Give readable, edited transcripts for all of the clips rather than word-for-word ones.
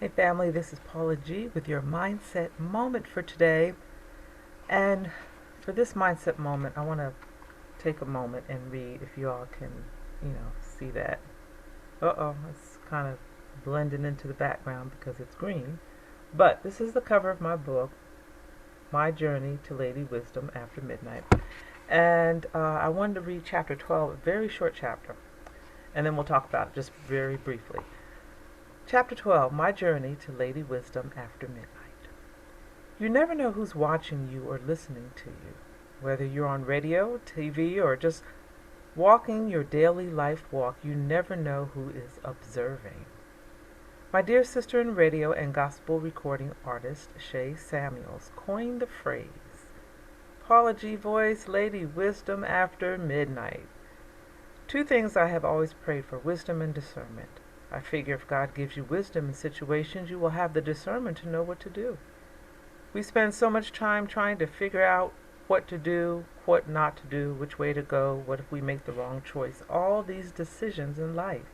Hey family, this is Paula G with your mindset moment for today. And for this mindset moment, I want to take a moment and read if you all can, see that. Uh-oh, it's kind of blending into the background because it's green. But this is the cover of my book, My Journey to Lady Wisdom After Midnight. And I wanted to read chapter 12, a very short chapter. And then we'll talk about it just very briefly. Chapter 12, My Journey to Lady Wisdom After Midnight. You never know who's watching you or listening to you, whether you're on radio, TV, or just walking your daily life walk. You never know who is observing. My dear sister in radio and gospel recording artist Shay Samuels coined the phrase, Paula G voice, Lady Wisdom After Midnight. Two things I have always prayed for: wisdom and discernment. I figure if God gives you wisdom in situations, you will have the discernment to know what to do. We spend so much time trying to figure out what to do, what not to do, which way to go, what if we make the wrong choice. All these decisions in life.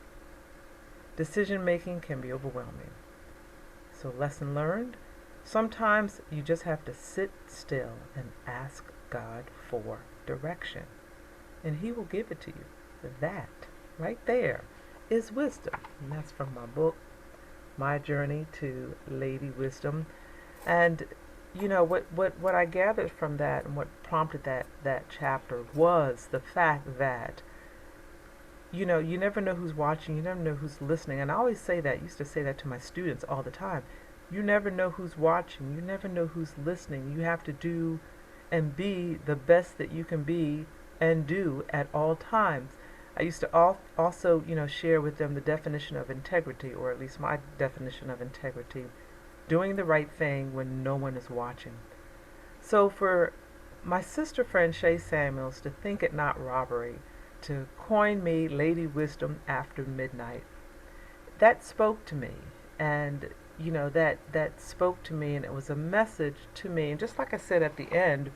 Decision making can be overwhelming. So, lesson learned, sometimes you just have to sit still and ask God for direction, and He will give it to you. That right there is wisdom. And that's from my book, My Journey to Lady Wisdom. And what I gathered from that and what prompted that chapter was the fact that you never know who's watching, you never know who's listening. And I always say that, used to say that to my students all the time. You never know who's watching, you never know who's listening. You have to do and be the best that you can be and do at all times. I used to also, share with them the definition of integrity, or at least my definition of integrity: doing the right thing when no one is watching. So for my sister friend Shay Samuels to think it not robbery to coin me Lady Wisdom After Midnight, that spoke to me. And that spoke to me, and it was a message to me. And just like I said at the end,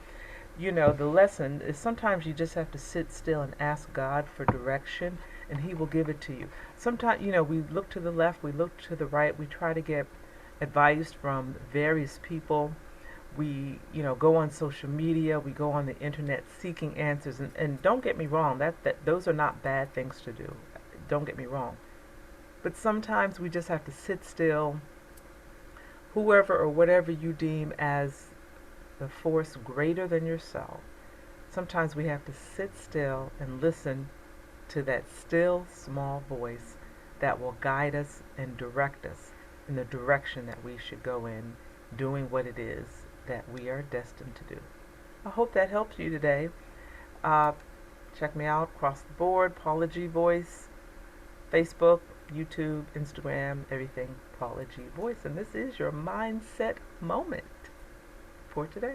the lesson is sometimes you just have to sit still and ask God for direction, and He will give it to you. Sometimes, we look to the left, we look to the right, we try to get advice from various people. We, go on social media, we go on the internet seeking answers. And don't get me wrong, that those are not bad things to do. Don't get me wrong. But sometimes we just have to sit still, whoever or whatever you deem as the force greater than yourself. Sometimes we have to sit still and listen to that still small voice that will guide us and direct us in the direction that we should go in, doing what it is that we are destined to do. I hope that helps you today. Check me out across the board, Paula G Voice, Facebook, YouTube, Instagram, everything Paula G Voice. And this is your mindset moment for today.